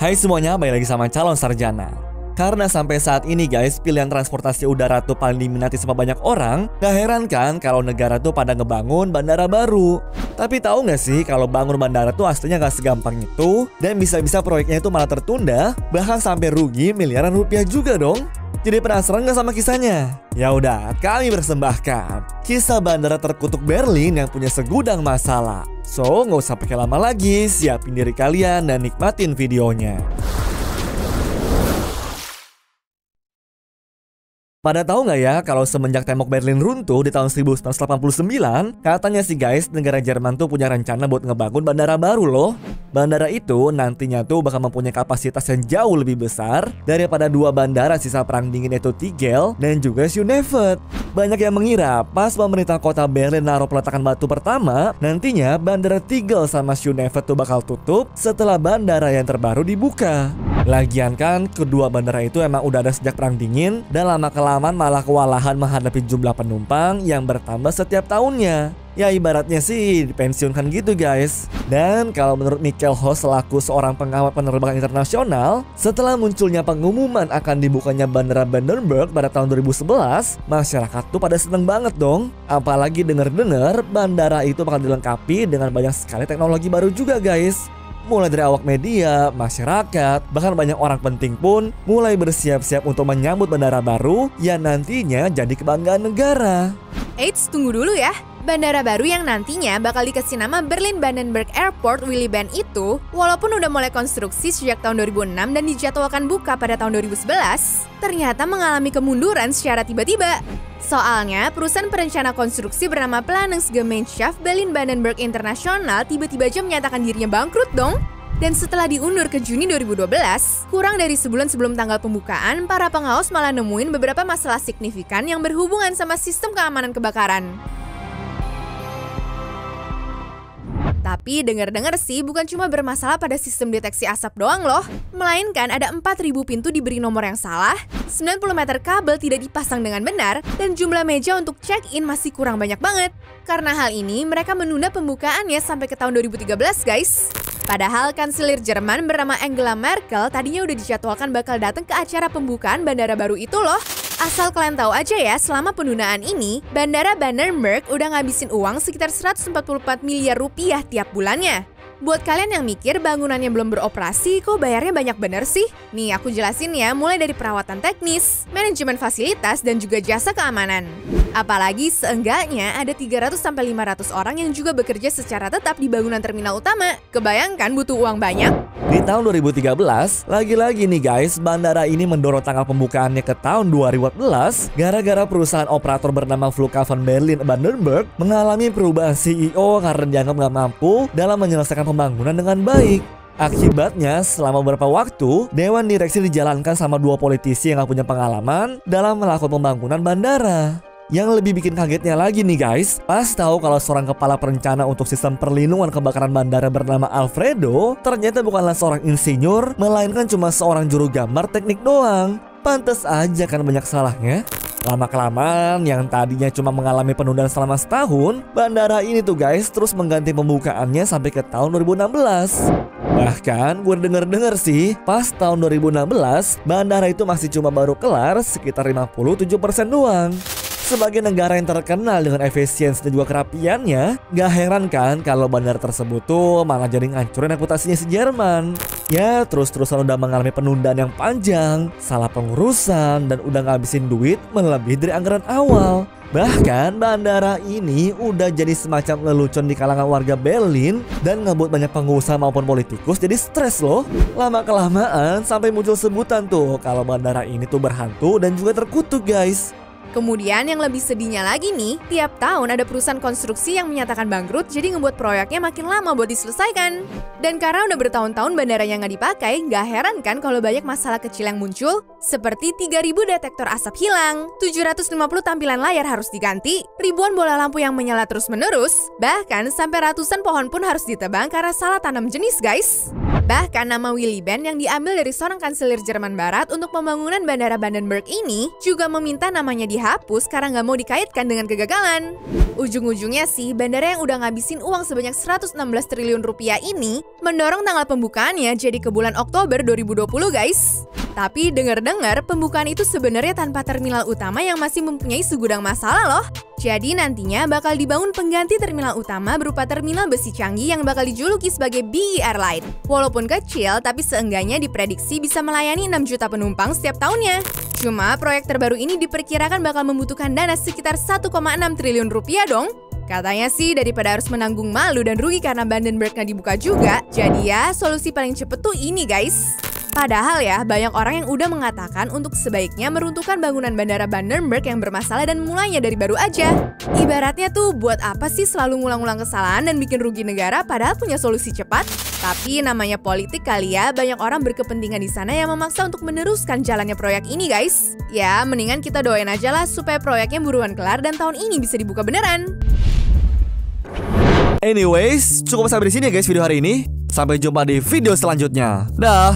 Hai semuanya, balik lagi sama Calon Sarjana. Karena sampai saat ini guys, pilihan transportasi udara tuh paling diminati sama banyak orang, gak heran kan kalau negara tuh pada ngebangun bandara baru. Tapi tahu gak sih kalau bangun bandara tuh aslinya gak segampang itu, dan bisa-bisa proyeknya itu malah tertunda, bahkan sampai rugi miliaran rupiah juga dong. Jadi penasaran gak sama kisahnya? Ya udah, kami persembahkan kisah bandara terkutuk Berlin yang punya segudang masalah. So, nggak usah pakai lama lagi, siapin diri kalian dan nikmatin videonya. Pada tahu nggak ya kalau semenjak tembok Berlin runtuh di tahun 1989, katanya sih guys, negara Jerman tuh punya rencana buat ngebangun bandara baru loh. Bandara itu nantinya tuh bakal mempunyai kapasitas yang jauh lebih besar daripada dua bandara sisa perang dingin, yaitu Tegel dan juga Schönefeld. Banyak yang mengira pas pemerintah kota Berlin naruh peletakan batu pertama, nantinya bandara Tegel sama Schönefeld tuh bakal tutup setelah bandara yang terbaru dibuka. Lagian kan kedua bandara itu emang udah ada sejak perang dingin, dan lama-kelamaan malah kewalahan menghadapi jumlah penumpang yang bertambah setiap tahunnya. Ya ibaratnya sih dipensiunkan gitu guys. Dan kalau menurut Michael Hoss selaku seorang pengawal penerbangan internasional, setelah munculnya pengumuman akan dibukanya bandara Brandenburg pada tahun 2011, masyarakat tuh pada seneng banget dong. Apalagi denger-dengar bandara itu bakal dilengkapi dengan banyak sekali teknologi baru juga guys. Mulai dari awak media, masyarakat, bahkan banyak orang penting pun mulai bersiap-siap untuk menyambut bandara baru yang nantinya jadi kebanggaan negara. Eits, tunggu dulu ya. Bandara baru yang nantinya bakal dikasih nama Berlin-Brandenburg Airport Willy Brandt itu, walaupun udah mulai konstruksi sejak tahun 2006 dan dijadwalkan buka pada tahun 2011, ternyata mengalami kemunduran secara tiba-tiba. Soalnya, perusahaan perencana konstruksi bernama Planungsgemeinschaft Berlin-Brandenburg International tiba-tiba aja menyatakan dirinya bangkrut dong. Dan setelah diundur ke Juni 2012, kurang dari sebulan sebelum tanggal pembukaan, para pengawas malah nemuin beberapa masalah signifikan yang berhubungan sama sistem keamanan kebakaran. Tapi dengar-dengar sih bukan cuma bermasalah pada sistem deteksi asap doang loh, melainkan ada 4.000 pintu diberi nomor yang salah, 90 meter kabel tidak dipasang dengan benar, dan jumlah meja untuk check-in masih kurang banyak banget. Karena hal ini, mereka menunda pembukaannya sampai ke tahun 2013 guys. Padahal kanselir Jerman bernama Angela Merkel tadinya udah dijadwalkan bakal datang ke acara pembukaan bandara baru itu loh. Asal kalian tahu aja ya, selama penundaan ini, Bandara Brandenburg udah ngabisin uang sekitar 144 miliar rupiah tiap bulannya. Buat kalian yang mikir bangunannya belum beroperasi, kok bayarnya banyak bener sih? Nih aku jelasin ya, mulai dari perawatan teknis, manajemen fasilitas, dan juga jasa keamanan. Apalagi seenggaknya ada 300-500 orang yang juga bekerja secara tetap di bangunan terminal utama. Kebayangkan butuh uang banyak? Di tahun 2013, lagi-lagi nih guys, bandara ini mendorong tanggal pembukaannya ke tahun 2014 gara-gara perusahaan operator bernama Flughafen Berlin-Brandenburg mengalami perubahan CEO karena dianggap nggak mampu dalam menyelesaikan pembangunan dengan baik. Akibatnya, selama beberapa waktu, Dewan Direksi dijalankan sama dua politisi yang gak punya pengalaman dalam melakukan pembangunan bandara. Yang lebih bikin kagetnya lagi nih guys, pas tahu kalau seorang kepala perencana untuk sistem perlindungan kebakaran bandara bernama Alfredo ternyata bukanlah seorang insinyur, melainkan cuma seorang juru gambar teknik doang. Pantes aja kan banyak salahnya. Lama-kelamaan yang tadinya cuma mengalami penundaan selama setahun, bandara ini tuh guys terus mengganti pembukaannya sampai ke tahun 2016. Bahkan gue denger sih, pas tahun 2016, bandara itu masih cuma baru kelar sekitar 57% doang. Sebagai negara yang terkenal dengan efisiensi dan juga kerapiannya, gak heran kan kalau bandara tersebut tuh malah jadi ngancurin reputasinya si Jerman. Ya terus-terusan udah mengalami penundaan yang panjang, salah pengurusan, dan udah ngabisin duit melebihi dari anggaran awal. Bahkan bandara ini udah jadi semacam lelucon di kalangan warga Berlin dan ngebuat banyak pengusaha maupun politikus jadi stres loh. Lama-kelamaan sampai muncul sebutan tuh kalau bandara ini tuh berhantu dan juga terkutuk guys. Kemudian yang lebih sedihnya lagi nih, tiap tahun ada perusahaan konstruksi yang menyatakan bangkrut jadi ngebuat proyeknya makin lama buat diselesaikan. Dan karena udah bertahun-tahun bandaranya nggak dipakai, nggak heran kan kalau banyak masalah kecil yang muncul, seperti 3.000 detektor asap hilang, 750 tampilan layar harus diganti, ribuan bola lampu yang menyala terus-menerus, bahkan sampai ratusan pohon pun harus ditebang karena salah tanam jenis guys. Bahkan nama Willy Brandt yang diambil dari seorang kanselir Jerman Barat untuk pembangunan Bandara Brandenburg ini juga meminta namanya dihapus karena nggak mau dikaitkan dengan kegagalan. Ujung-ujungnya sih, bandara yang udah ngabisin uang sebanyak 116 triliun rupiah ini mendorong tanggal pembukaannya jadi ke bulan Oktober 2020 guys. Tapi dengar-dengar pembukaan itu sebenarnya tanpa terminal utama yang masih mempunyai segudang masalah loh. Jadi nantinya bakal dibangun pengganti terminal utama berupa terminal besi canggih yang bakal dijuluki sebagai BER Light. Walaupun kecil, tapi seenggaknya diprediksi bisa melayani 6 juta penumpang setiap tahunnya. Cuma proyek terbaru ini diperkirakan bakal membutuhkan dana sekitar 1,6 triliun rupiah dong. Katanya sih daripada harus menanggung malu dan rugi karena Brandenburg nggak dibuka juga, jadi ya solusi paling cepet tuh ini guys. Padahal ya, banyak orang yang udah mengatakan untuk sebaiknya meruntuhkan bangunan Bandara Brandenburg yang bermasalah dan mulainya dari baru aja. Ibaratnya tuh buat apa sih selalu ngulang-ngulang kesalahan dan bikin rugi negara padahal punya solusi cepat? Tapi namanya politik kali ya, banyak orang berkepentingan di sana yang memaksa untuk meneruskan jalannya proyek ini guys. Ya, mendingan kita doain aja lah supaya proyeknya buruan kelar dan tahun ini bisa dibuka beneran. Anyways, cukup sampai di sini ya guys video hari ini. Sampai jumpa di video selanjutnya. Dah.